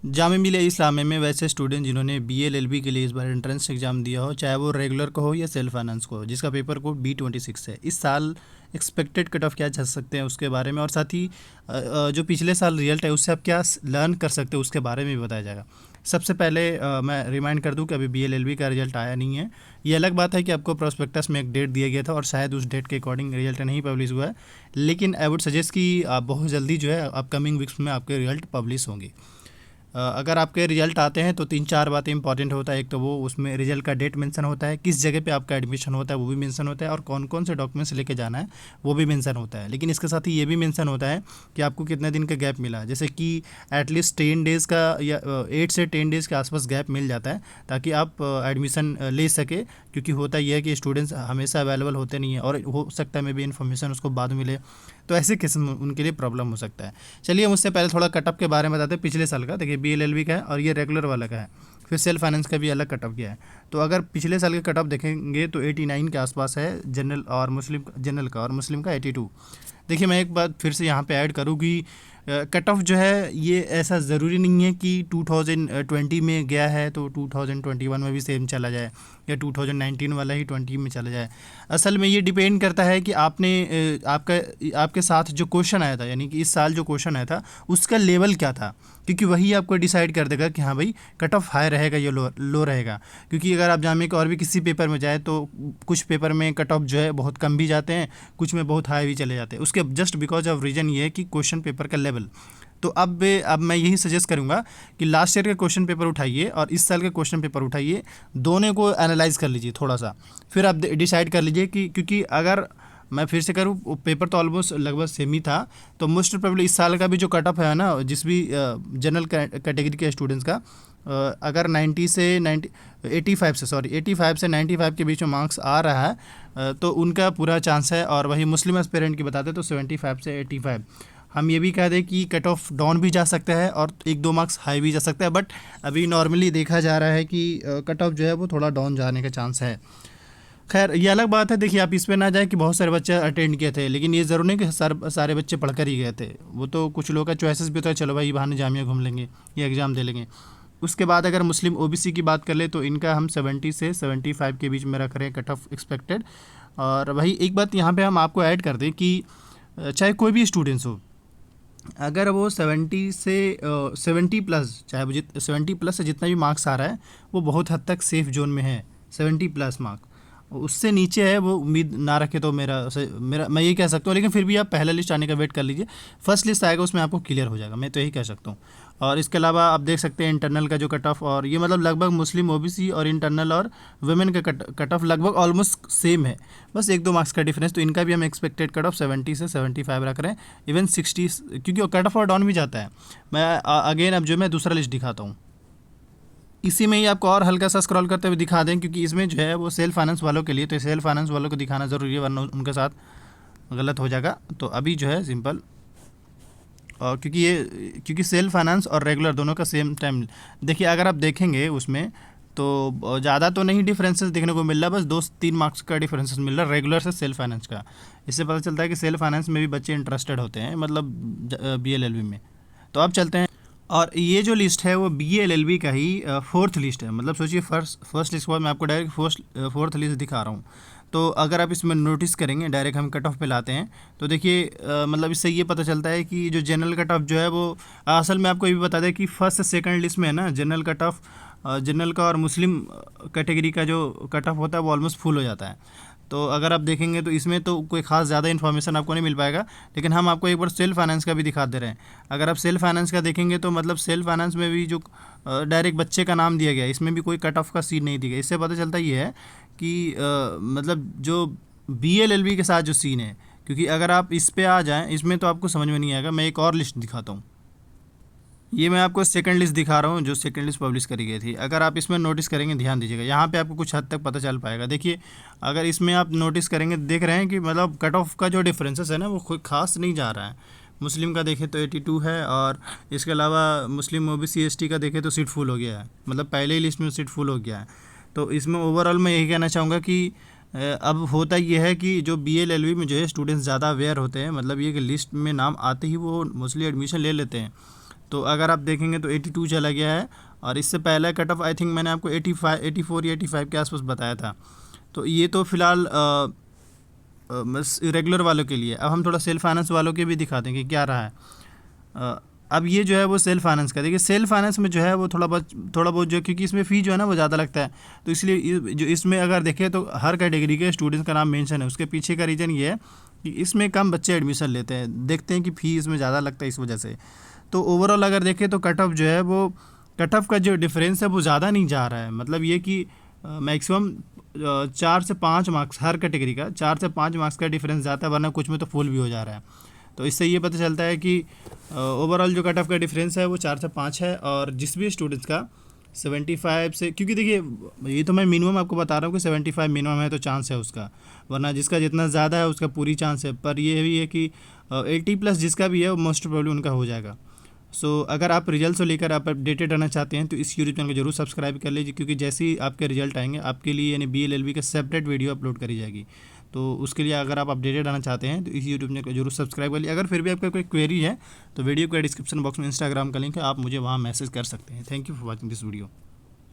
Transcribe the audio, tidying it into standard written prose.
जामिया मिलिया इस्लामिया में वैसे स्टूडेंट जिन्होंने BA LLB के लिए इस बार एंट्रेंस एग्ज़ाम दिया हो, चाहे वो रेगुलर को हो या सेल्फ फाइनेंस को हो, जिसका पेपर कोड B26 है, इस साल एक्सपेक्टेड कट ऑफ क्या जा सकते हैं उसके बारे में, और साथ ही जो पिछले साल रिजल्ट है उससे आप क्या लर्न कर सकते हो उसके बारे में भी बताया जाएगा। सबसे पहले मैं रिमाइंड कर दूं कि अभी BA LLB का रिजल्ट आया नहीं है। ये अलग बात है कि आपको प्रोस्पेक्टस में एक डेट दिया गया था और शायद उस डेट के अकॉर्डिंग रिजल्ट नहीं पब्लिश हुआ है, लेकिन आई वुड सजेस्ट कि आप बहुत जल्दी जो है अपकमिंग वीक्स में आपके रिजल्ट पब्लिश होंगे। अगर आपके रिजल्ट आते हैं तो 3-4 बातें इंपॉर्टेंट होता है। एक तो वो उसमें रिजल्ट का डेट मेंशन होता है, किस जगह पे आपका एडमिशन होता है वो भी मेंशन होता है, और कौन कौन से डॉक्यूमेंट्स लेके जाना है वो भी मेंशन होता है। लेकिन इसके साथ ही ये भी मेंशन होता है कि आपको कितने दिन का गैप मिला, जैसे कि एटलीस्ट 10 डेज़ का या 8 से 10 डेज़ के आसपास गैप मिल जाता है ताकि आप एडमिशन ले सके, क्योंकि होता यह है कि स्टूडेंट्स हमेशा अवेलेबल होते नहीं हैं और हो सकता है मे भी इन्फॉर्मेशन उसको बाद में मिले, तो ऐसे केस में उनके लिए प्रॉब्लम हो सकता है। चलिए मुझसे पहले थोड़ा कटअप के बारे में बताते हैं पिछले साल का। देखिए BA LLB का है और ये रेगुलर वाला का है, फिर सेल्फ फाइनेंस का भी अलग कटअप किया है। तो अगर पिछले साल के कटअप देखेंगे तो 89 के आसपास है जनरल का, और मुस्लिम का 82। देखिए मैं एक बात फिर से यहाँ पे ऐड करूँ कि कट ऑफ जो है ये ऐसा ज़रूरी नहीं है कि 2020 में गया है तो 2021 में भी सेम चला जाए, या 2019 वाला ही 20 में चला जाए। असल में ये डिपेंड करता है कि आपके साथ जो क्वेश्चन आया था, यानी कि इस साल जो क्वेश्चन आया था उसका लेवल क्या था, क्योंकि वही आपको डिसाइड कर देगा कि हाँ भाई कट ऑफ हाई रहेगा या लो रहेगा। क्योंकि अगर आप जामिया के और भी किसी पेपर में जाए तो कुछ पेपर में कट ऑफ जो है बहुत कम भी जाते हैं, कुछ में बहुत हाई भी चले जाते हैं, उसके जस्ट बिकॉज ऑफ रीज़न ये है कि क्वेश्चन पेपर का लेवल। तो अब मैं यही सजेस्ट करूंगा कि लास्ट ईयर का क्वेश्चन पेपर उठाइए और इस साल का क्वेश्चन पेपर उठाइए, दोनों को एनालाइज कर लीजिए थोड़ा सा, फिर आप डिसाइड कर लीजिए कि, क्योंकि अगर मैं फिर से करूँ पेपर तो ऑलमोस्ट लगभग सेम ही था, तो मोस्ट प्रोबेबली इस साल का भी जो कट ऑफ है ना, जिस भी जनरल कैटेगरी के स्टूडेंट्स का, अगर 85 से 95 के बीच में मार्क्स आ रहा है तो उनका पूरा चांस है। और वही मुस्लिम एस्पिरेंट की बताते तो 75 से 85। हम ये भी कह दें कि कट ऑफ डाउन भी जा सकता है और 1-2 मार्क्स हाई भी जा सकता है, बट अभी नॉर्मली देखा जा रहा है कि कट ऑफ जो है वो थोड़ा डाउन जाने का चांस है। खैर ये अलग बात है। देखिए आप इस पे ना जाए कि बहुत सारे बच्चे अटेंड किए थे, लेकिन ये ज़रूर नहीं कि सारे बच्चे पढ़कर ही गए थे, वो तो कुछ लोगों का चॉइसेस भी होता है, चलो भाई बहाने जामिया घूम लेंगे या एग्ज़ाम दे लेंगे। उसके बाद अगर मुस्लिम OBC की बात कर ले तो इनका हम 70 से 75 के बीच में रख रहे हैं कट ऑफ एक्सपेक्टेड। और वही एक बात यहाँ पे हम आपको ऐड कर दें कि चाहे कोई भी स्टूडेंट्स हो, अगर वो 70 से 70 प्लस, चाहे वो 70 प्लस से जितना भी मार्क्स आ रहा है वो बहुत हद तक सेफ़ जोन में है। 70 प्लस मार्क्स, उससे नीचे है वो उम्मीद ना रखे तो मेरा मैं ये कह सकता हूँ। लेकिन फिर भी आप पहला लिस्ट आने का वेट कर लीजिए, फर्स्ट लिस्ट आएगा उसमें आपको क्लियर हो जाएगा, मैं तो यही कह सकता हूँ। और इसके अलावा आप देख सकते हैं इंटरनल का जो कट ऑफ, और ये मतलब लगभग मुस्लिम OBC और इंटरनल और वुमेन का कट ऑफ लगभग ऑलमोस्ट सेम है, बस 1-2 मार्क्स का डिफरेंस। तो इनका भी हम एक्सपेक्टेड कट ऑफ 70 से 75 रख रहे हैं, इवन 60, क्योंकि कट ऑफ और डाउन भी जाता है। मैं अगेन अब जो मैं दूसरा लिस्ट दिखाता हूँ, इसी में ही आपको और हल्का सा स्क्रॉल करते हुए दिखा दें, क्योंकि इसमें जो है वो सेल्फ फाइनेंस वालों के लिए, तो सेल्फ फाइनेंस वालों को दिखाना ज़रूरी है वरना उनके साथ गलत हो जाएगा। तो अभी जो है सिंपल, और क्योंकि सेल्फ फाइनेंस और रेगुलर दोनों का सेम टाइम, देखिए अगर आप देखेंगे उसमें तो ज़्यादा तो नहीं डिफरेंसेस देखने को मिल रहा, बस 2-3 मार्क्स का डिफरेंसेस मिल रहा है रेगुलर से सेल्फ फाइनेंस का। इससे पता चलता है कि सेल्फ फाइनेंस में भी बच्चे इंटरेस्टेड होते हैं, मतलब BA-LLB में। तो अब चलते हैं, और ये जो लिस्ट है वो BA-LLB का ही फोर्थ लिस्ट है। मतलब सोचिए फर्स्ट लिस्ट के बाद मैं आपको डायरेक्ट फोर्थ लिस्ट दिखा रहा हूँ। तो अगर आप इसमें नोटिस करेंगे, डायरेक्ट हम कट ऑफ पे लाते हैं, तो देखिए मतलब इससे ये पता चलता है कि जो जनरल कट ऑफ जो है वो असल में आपको ये भी बता दें कि फर्स्ट से सेकंड लिस्ट में है ना, जनरल कट ऑफ, जनरल का और मुस्लिम कैटेगरी का जो कट ऑफ होता है वो ऑलमोस्ट फुल हो जाता है। तो अगर आप देखेंगे तो इसमें तो कोई ख़ास ज़्यादा इन्फॉर्मेशन आपको नहीं मिल पाएगा, लेकिन हम आपको एक बार सेल्फ फाइनेंस का भी दिखा दे रहे हैं। अगर आप सेल्फ फाइनेंस का देखेंगे तो मतलब सेल्फ फाइनेंस में भी जो डायरेक्ट बच्चे का नाम दिया गया है, इसमें भी कोई कट ऑफ का सीन नहीं दिया गया। इससे पता चलता ये है कि मतलब जो BA-LLB के साथ जो सीन है, क्योंकि अगर आप इस पे आ जाएँ इसमें तो आपको समझ में नहीं आएगा। मैं एक और लिस्ट दिखाता हूँ, ये मैं आपको सेकंड लिस्ट दिखा रहा हूँ जो सेकंड लिस्ट पब्लिश करी गई थी। अगर आप इसमें नोटिस करेंगे, ध्यान दीजिएगा, यहाँ पे आपको कुछ हद तक पता चल पाएगा। देखिए अगर इसमें आप नोटिस करेंगे, देख रहे हैं कि मतलब कट ऑफ का जो डिफरेंसेस है ना वो कोई खास नहीं जा रहा है। मुस्लिम का देखें तो 82 है, और इसके अलावा मुस्लिम OBC ST का देखें तो सीट फुल हो गया है, मतलब पहले ही लिस्ट में सीट फुल हो गया है। तो इसमें ओवरऑल मैं यही कहना चाहूँगा कि अब होता ये है कि जो BA-LLB में जो है स्टूडेंट्स ज़्यादा अवेयर होते हैं, मतलब ये कि लिस्ट में नाम आते ही वो मोस्टली एडमिशन ले लेते हैं। तो अगर आप देखेंगे तो 82 चला गया है, और इससे पहले कट ऑफ आई थिंक मैंने आपको 85 84 या 85 के आसपास बताया था। तो ये तो फिलहाल बस रेगुलर वालों के लिए। अब हम थोड़ा सेल्फ फाइनेंस वालों के भी दिखाते हैं कि क्या रहा है। अब ये जो है वो सेल्फ फाइनेंस का, देखिए सेल्फ फाइनेंस में जो है वो थोड़ा बहुत जो, क्योंकि इसमें फ़ी जो है ना वो ज़्यादा लगता है, तो इसलिए जो इसमें अगर देखें तो हर कैटेगरी के स्टूडेंट्स का नाम मेंशन है। उसके पीछे का रीज़न ये है कि इसमें कम बच्चे एडमिशन लेते हैं, देखते हैं कि फ़ी इसमें ज़्यादा लगता है इस वजह से। तो ओवरऑल अगर देखें तो कट ऑफ जो है वो, कट ऑफ का जो डिफरेंस है वो ज़्यादा नहीं जा रहा है। मतलब ये कि मैक्सिमम 4 से 5 मार्क्स हर कैटेगरी का, 4 से 5 मार्क्स का डिफरेंस जाता है, वरना कुछ में तो फुल भी हो जा रहा है। तो इससे ये पता चलता है कि ओवरऑल जो कट ऑफ का डिफरेंस है वो 4 से 5 है, और जिस भी स्टूडेंट्स का 75 से, क्योंकि देखिए ये तो मैं मिनिमम आपको बता रहा हूँ कि 75 मिनिमम है तो चांस है उसका, वरना जिसका जितना ज़्यादा है उसका पूरी चांस है। पर ये भी है कि 80+ जिसका भी है वो मोस्ट प्रोबेबली उनका हो जाएगा। सो अगर आप रिजल्ट को लेकर आप अपडेटेड रहना चाहते हैं तो इस यूट्यूब चैनल को जरूर सब्सक्राइब कर लीजिए, क्योंकि जैसे ही आपके रिजल्ट आएंगे आपके लिए यानी BLLB का सेपरेट वीडियो अपलोड करी जाएगी। तो उसके लिए अगर आप अपडेटेड रहना चाहते हैं तो इस यूट्यूब चैनल को जरूर सब्सक्राइब कर लीजिए। अगर फिर भी आपका कोई क्वेरी है तो वीडियो के डिस्क्रिप्शन बॉक्स में इंस्टाग्राम का लिंक है, आप मुझे वहाँ मैसेज कर सकते हैं। Thank you for watching this video.